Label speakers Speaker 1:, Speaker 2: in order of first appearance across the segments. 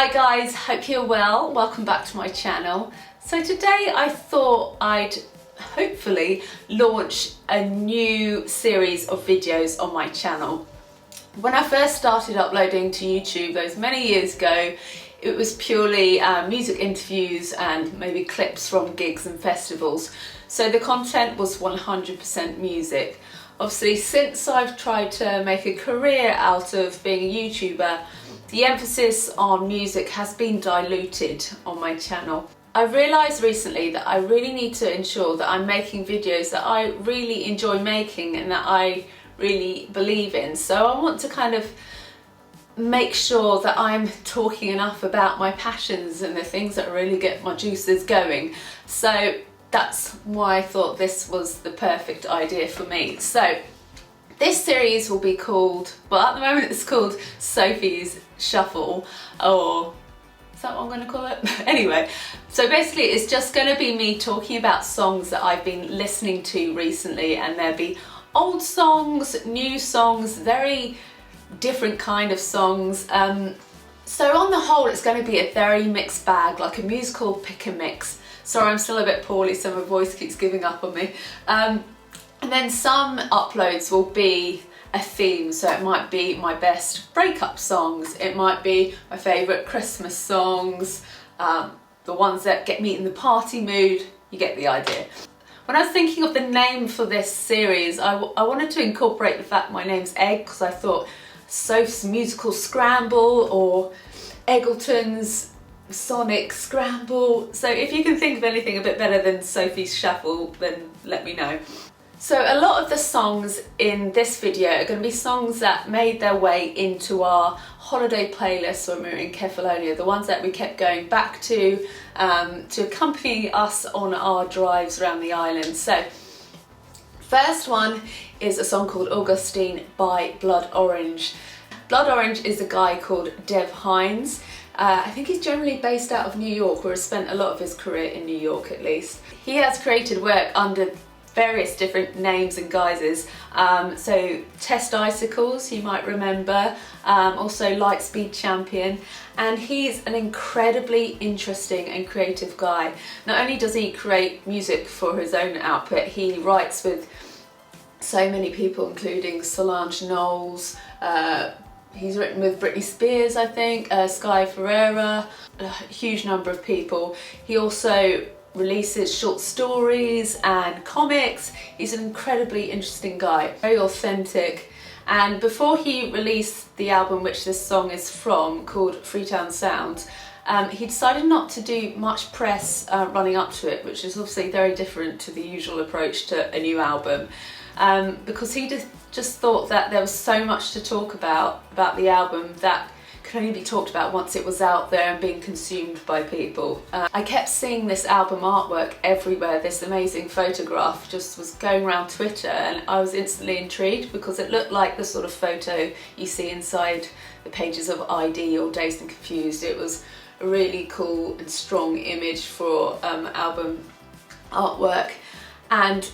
Speaker 1: Hi guys, hope you're well. Welcome back to my channel. So today I thought I'd hopefully launch a new series of videos on my channel. When I first started uploading to YouTube those many years ago, it was purely music interviews and maybe clips from gigs and festivals. So the content was 100% music. Obviously, since I've tried to make a career out of being a YouTuber, the emphasis on music has been diluted on my channel. I've realised recently that I really need to ensure that I'm making videos that I really enjoy making and that I really believe in. So I want to kind of make sure that I'm talking enough about my passions and the things that really get my juices going. So that's why I thought this was the perfect idea for me. So this series will be called, well at the moment it's called Sophie's Shuffle, or is that what I'm going to call it? Anyway, so basically it's just going to be me talking about songs that I've been listening to recently, and there'll be old songs, new songs, very different kind of songs. So on the whole it's going to be a very mixed bag, like a musical pick and mix. Sorry, I'm still a bit poorly, so my voice keeps giving up on me. And then some uploads will be a theme, so it might be my best breakup songs, it might be my favourite Christmas songs, the ones that get me in the party mood. You get the idea. When I was thinking of the name for this series, I wanted to incorporate the fact my name's Egg, because I thought Soph's Musical Scramble or Eggleton's Sonic Scramble. So if you can think of anything a bit better than Sophie's Shuffle, then let me know. So a lot of the songs in this video are going to be songs that made their way into our holiday playlist when we were in Kefalonia, the ones that we kept going back to accompany us on our drives around the island. So first one is a song called Augustine by Blood Orange. Blood Orange is a guy called Dev Hynes. I think he's generally based out of New York, or has spent a lot of his career in New York at least. He has created work under various different names and guises. So Test Icicles, you might remember, also Lightspeed Champion, and he's an incredibly interesting and creative guy. Not only does he create music for his own output, he writes with so many people, including Solange Knowles. He's written with Britney Spears, I think, Sky Ferreira, a huge number of people. He also releases short stories and comics. He's an incredibly interesting guy, very authentic. And before he released the album which this song is from, called Freetown Sound, he decided not to do much press running up to it, which is obviously very different to the usual approach to a new album, because he just thought that there was so much to talk about the album that could only be talked about once it was out there and being consumed by people. I kept seeing this album artwork everywhere. This amazing photograph just was going around Twitter, and I was instantly intrigued because it looked like the sort of photo you see inside the pages of ID or Dazed and Confused. It was a really cool and strong image for album artwork. And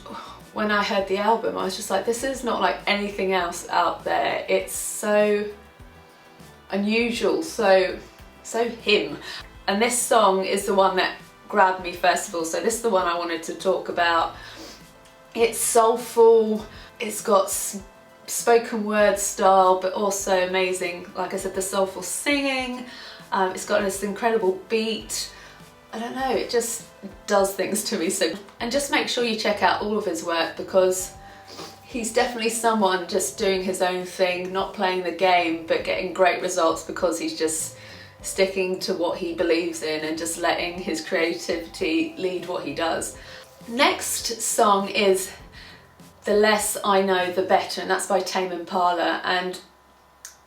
Speaker 1: when I heard the album, I was just like, this is not like anything else out there. It's so unusual, so him. And this song is the one that grabbed me first of all. So this is the one I wanted to talk about. It's soulful, it's got spoken word style, but also amazing, like I said, the soulful singing. It's got this incredible beat. I don't know, it just does things to me. So, and just make sure you check out all of his work, because he's definitely someone just doing his own thing, not playing the game, but getting great results because he's just sticking to what he believes in and just letting his creativity lead what he does. Next song is The Less I Know The Better, and that's by Tame Impala. And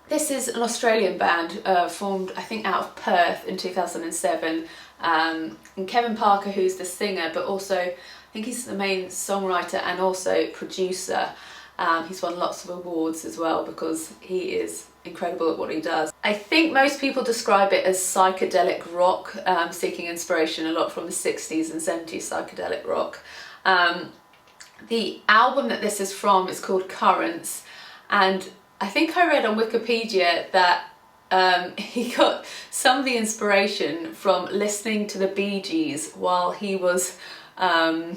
Speaker 1: this is an Australian band formed, I think, out of Perth in 2007. And Kevin Parker, who's the singer, but also I think he's the main songwriter and also producer. He's won lots of awards as well because he is incredible at what he does. I think most people describe it as psychedelic rock, seeking inspiration a lot from the 60s and 70s psychedelic rock. The album that this is from is called Currents, and I think I read on Wikipedia that he got some of the inspiration from listening to the Bee Gees while he was, I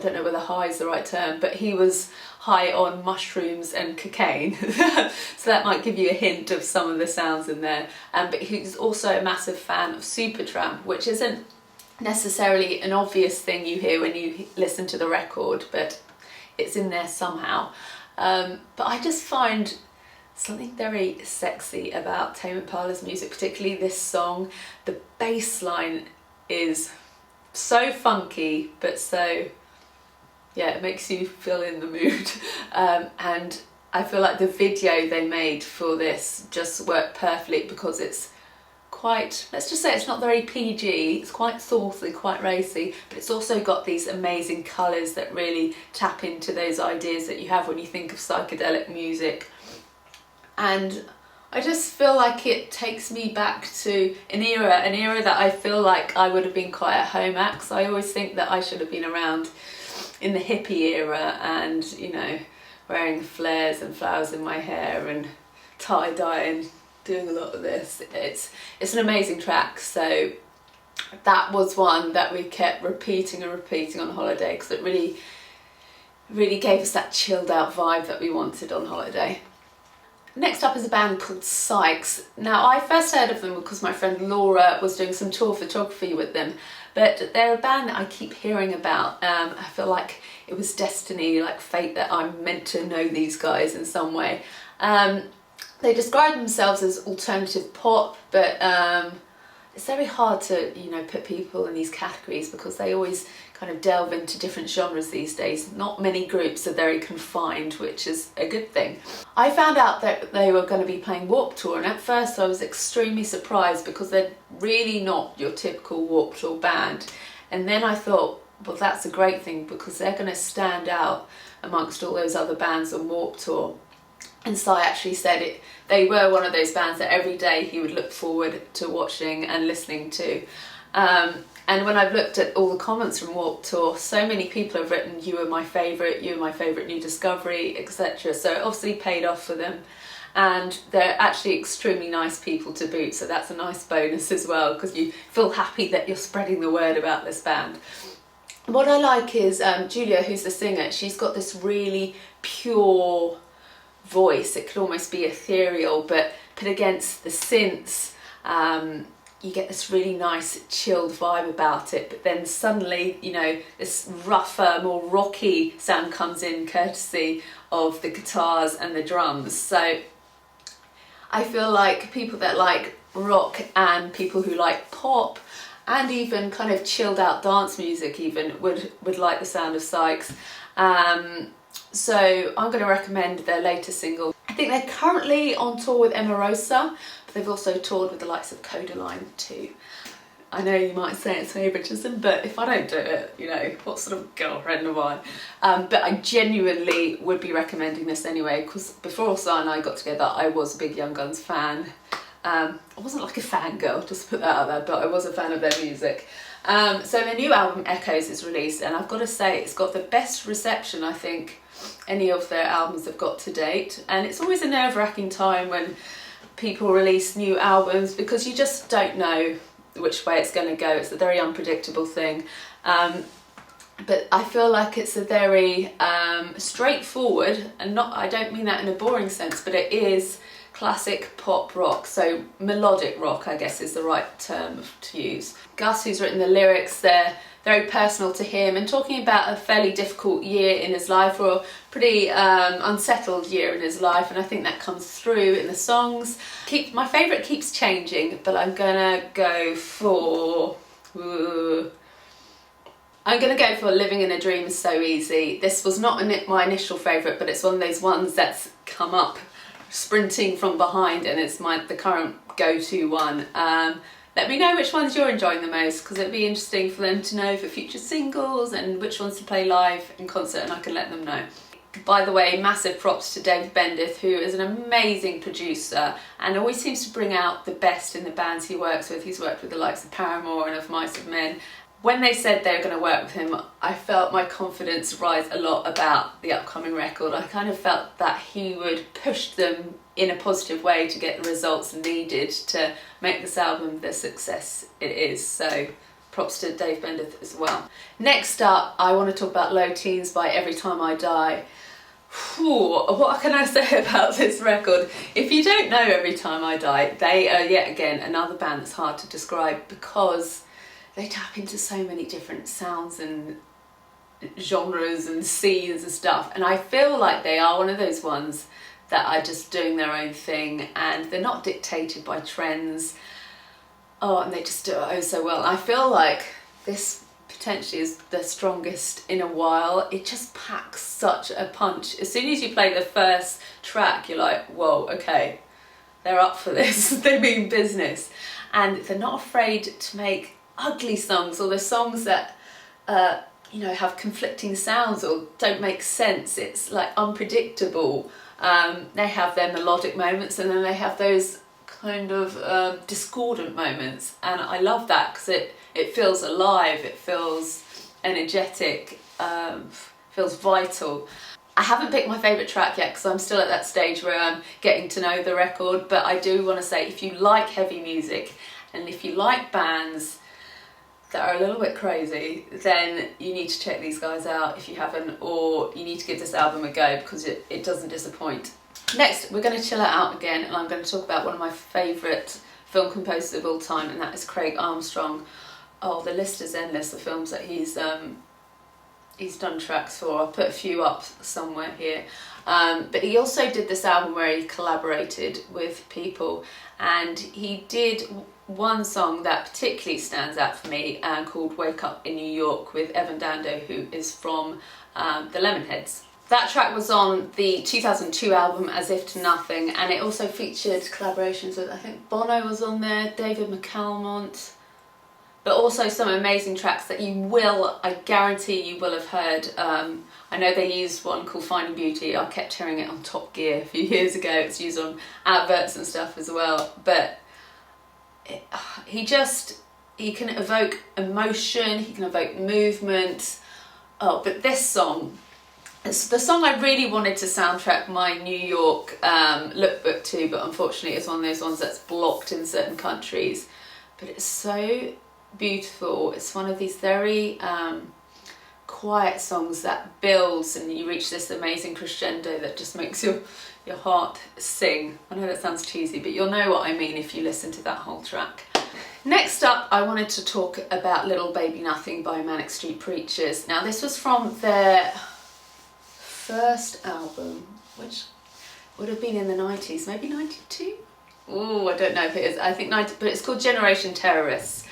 Speaker 1: don't know whether high is the right term, but he was high on mushrooms and cocaine. So that might give you a hint of some of the sounds in there. But he's also a massive fan of Supertramp, which isn't necessarily an obvious thing you hear when you listen to the record, but it's in there somehow. But I just find something very sexy about Tame Impala's music, particularly this song. The bass line is so funky, but so, yeah, it makes you feel in the mood. And I feel like the video they made for this just worked perfectly because it's quite, let's just say it's not very PG, it's quite saucy, quite racy, but it's also got these amazing colours that really tap into those ideas that you have when you think of psychedelic music. And I just feel like it takes me back to an era that I feel like I would have been quite at home at, because I always think that I should have been around in the hippie era and, you know, wearing flares and flowers in my hair and tie-dye and doing a lot of this. It's an amazing track, so that was one that we kept repeating and repeating on holiday because it really gave us that chilled out vibe that we wanted on holiday. Next up is a band called Sykes. Now, I first heard of them because my friend Laura was doing some tour photography with them, but they're a band that I keep hearing about. I feel like it was destiny, like fate, that I'm meant to know these guys in some way. They describe themselves as alternative pop, but it's very hard to, you know, put people in these categories because they always kind of delve into different genres these days. Not many groups are very confined, which is a good thing. I found out that they were going to be playing Warped Tour, and at first I was extremely surprised because they're really not your typical Warped Tour band. And then I thought, well, that's a great thing because they're going to stand out amongst all those other bands on Warped Tour. And Cy actually said they were one of those bands that every day he would look forward to watching and listening to. And when I've looked at all the comments from Warped Tour, so many people have written, you were my favourite new discovery, etc. So it obviously paid off for them. And they're actually extremely nice people to boot, so that's a nice bonus as well, because you feel happy that you're spreading the word about this band. What I like is Julia, who's the singer, she's got this really pure voice. It could almost be ethereal, but put against the synths, you get this really nice chilled vibe about it. But then suddenly, you know, this rougher, more rocky sound comes in courtesy of the guitars and the drums. So I feel like people that like rock and people who like pop and even kind of chilled out dance music even would like the sound of Sykes. So I'm going to recommend their latest single. I think they're currently on tour with Emarosa, but they've also toured with the likes of Codaline too. I know you might say it's favouritism, but if I don't do it, you know, what sort of girlfriend am I? But I genuinely would be recommending this anyway, because before Cy and I got together, I was a big Young Guns fan. I wasn't like a fangirl, just to put that out there, but I was a fan of their music. So their new album, Echoes, is released, and I've got to say it's got the best reception, I think, any of their albums have got to date. And it's always a nerve-wracking time when people release new albums because you just don't know which way it's going to go. It's a very unpredictable thing. But I feel like it's a very straightforward, and I don't mean that in a boring sense, but it is classic pop rock, so melodic rock, I guess, is the right term to use. Gus, who's written the lyrics, they're very personal to him and talking about a fairly difficult year in his life, or a pretty unsettled year in his life, and I think that comes through in the songs. My favourite keeps changing, but I'm gonna go for Living in a Dream Is So Easy. This was not my initial favourite, but it's one of those ones that's come up sprinting from behind, and it's the current go-to one. Let me know which ones you're enjoying the most, because it'd be interesting for them to know for future singles and which ones to play live in concert, and I can let them know. By the way, massive props to David Bendith, who is an amazing producer and always seems to bring out the best in the bands he works with. He's worked with the likes of Paramore and Of Mice and Men. When they said they were going to work with him, I felt my confidence rise a lot about the upcoming record. I kind of felt that he would push them in a positive way to get the results needed to make this album the success it is. So props to Dave Bendeth as well. Next up, I want to talk about Low Teens by Every Time I Die. Whew, what can I say about this record? If you don't know Every Time I Die, they are yet again another band that's hard to describe because they tap into so many different sounds and genres and scenes and stuff, and I feel like they are one of those ones that are just doing their own thing and they're not dictated by trends. And they just do it oh so well. I feel like this potentially is the strongest in a while. It just packs such a punch. As soon as you play the first track, you're like, whoa, okay, they're up for this. They mean business. And they're not afraid to make ugly songs, or the songs that have conflicting sounds or don't make sense. It's like unpredictable. They have their melodic moments and then they have those kind of discordant moments, and I love that because it feels alive, it feels energetic, feels vital. I haven't picked my favourite track yet because I'm still at that stage where I'm getting to know the record, but I do want to say, if you like heavy music and if you like bands that are a little bit crazy, then you need to check these guys out if you haven't, or you need to give this album a go because it doesn't disappoint. Next, we're going to chill it out again, and I'm going to talk about one of my favourite film composers of all time, and that is Craig Armstrong. Oh, the list is endless, the films that he's done tracks for. I'll put a few up somewhere here. But he also did this album where he collaborated with people, and he did one song that particularly stands out for me called Wake Up in New York with Evan Dando, who is from the Lemonheads. That track was on the 2002 album As If to Nothing, and it also featured collaborations with, I think Bono was on there, David McAlmont, but also some amazing tracks that I guarantee you will have heard. I know they used one called Finding Beauty. I kept hearing it on Top Gear a few years ago. It's used on adverts and stuff as well, but he can evoke emotion, he can evoke movement. But this song, it's the song I really wanted to soundtrack my New York lookbook to, but unfortunately it's one of those ones that's blocked in certain countries. But it's so beautiful. It's one of these very quiet songs that builds and you reach this amazing crescendo that just makes your heart sing. I know that sounds cheesy, but you'll know what I mean if you listen to that whole track. Next up, I wanted to talk about Little Baby Nothing by Manic Street Preachers. Now, this was from their first album, which would have been in the 90s, maybe 92? Oh, I don't know if it is. I think 90, but it's called Generation Terrorists.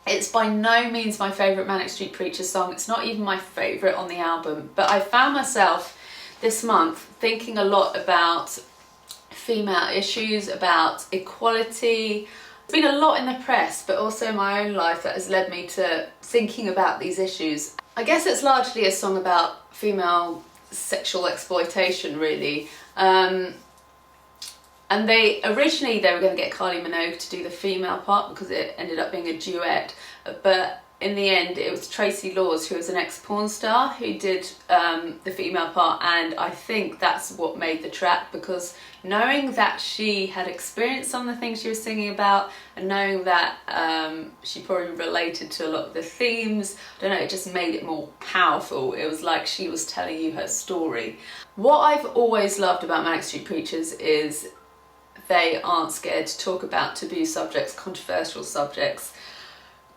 Speaker 1: It's by no means my favourite Manic Street Preachers song. It's not even my favourite on the album, but I found myself this month thinking a lot about female issues, about equality. There's been a lot in the press, but also in my own life that has led me to thinking about these issues. I guess it's largely a song about female sexual exploitation, really. And they were going to get Kylie Minogue to do the female part because it ended up being a duet, but in the end it was Tracy Lords, who was an ex-porn star, who did the female part, and I think that's what made the track, because knowing that she had experienced some of the things she was singing about, and knowing that she probably related to a lot of the themes, I don't know, it just made it more powerful. It was like she was telling you her story. What I've always loved about Manic Street Preachers is they aren't scared to talk about taboo subjects, controversial subjects,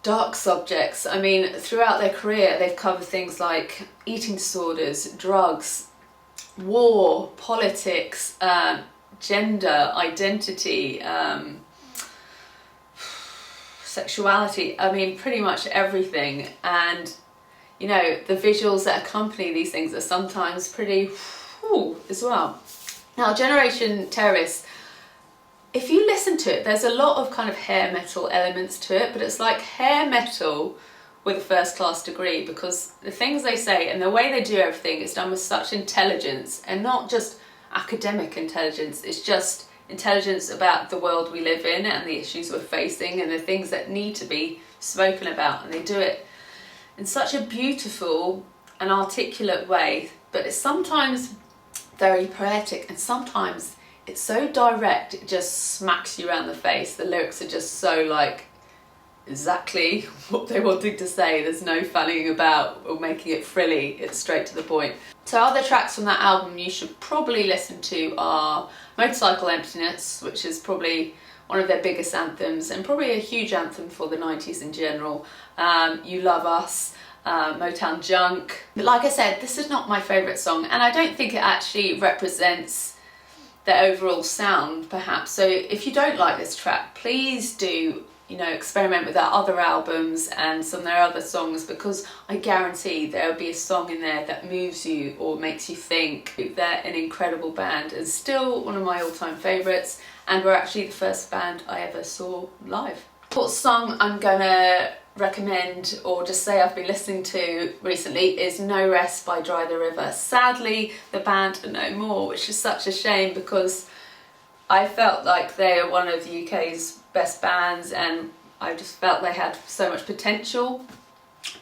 Speaker 1: dark subjects. I mean, throughout their career, they've covered things like eating disorders, drugs, war, politics, gender, identity, sexuality. I mean, pretty much everything. And, you know, the visuals that accompany these things are sometimes pretty whew, as well. Now, Generation Terrorists, if you listen to it, there's a lot of kind of hair metal elements to it, but it's like hair metal with a first class degree, because the things they say and the way they do everything is done with such intelligence, and not just academic intelligence, it's just intelligence about the world we live in and the issues we're facing and the things that need to be spoken about, and they do it in such a beautiful and articulate way, but it's sometimes very poetic and sometimes it's so direct it just smacks you around the face. The lyrics are just so like exactly what they wanted to say. There's no fanning about or making it frilly, it's straight to the point. So other tracks from that album you should probably listen to are Motorcycle Emptiness, which is probably one of their biggest anthems and probably a huge anthem for the 90s in general. You Love Us, Motown Junk. But like I said, this is not my favourite song, and I don't think it actually represents the overall sound perhaps. So if you don't like this track, please do, you know, experiment with their other albums and some of their other songs, because I guarantee there'll be a song in there that moves you or makes you think. They're an incredible band and still one of my all-time favourites, and were actually the first band I ever saw live. What song I'm gonna recommend or just say I've been listening to recently is No Rest by Dry the River. Sadly, the band are no more, which is such a shame because I felt like they are one of the UK's best bands and I just felt they had so much potential.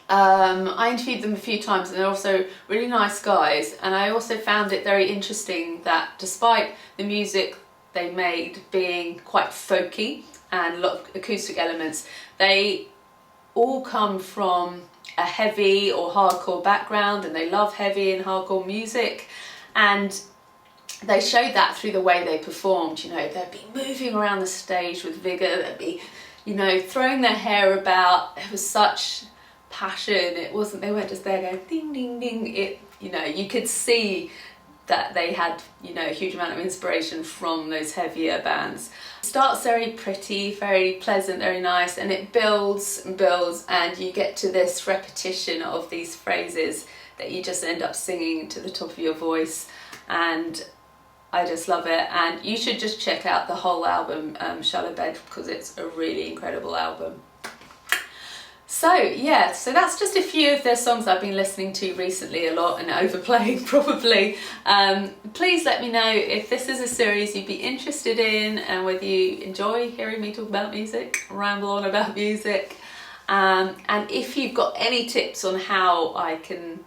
Speaker 1: I interviewed them a few times and they're also really nice guys, and I also found it very interesting that despite the music they made being quite folky and a lot of acoustic elements, they all come from a heavy or hardcore background and they love heavy and hardcore music, and they showed that through the way they performed. You know, they'd be moving around the stage with vigour, they'd be, you know, throwing their hair about. There was such passion. It wasn't, they weren't just there going ding ding ding. It, you know, you could see that they had, you know, a huge amount of inspiration from those heavier bands. It starts very pretty, very pleasant, very nice, and it builds and builds, and you get to this repetition of these phrases that you just end up singing to the top of your voice, and I just love it. And you should just check out the whole album, Shallow Bed, because it's a really incredible album. So yeah, so that's just a few of their songs I've been listening to recently a lot and overplaying probably. Please let me know if this is a series you'd be interested in and whether you enjoy hearing me talk about music, ramble on about music, and if you've got any tips on how I can,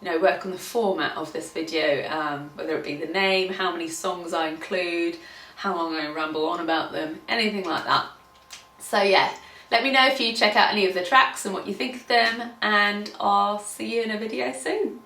Speaker 1: you know, work on the format of this video, whether it be the name, how many songs I include, how long I ramble on about them, anything like that. So yeah, let me know if you check out any of the tracks and what you think of them, and I'll see you in a video soon.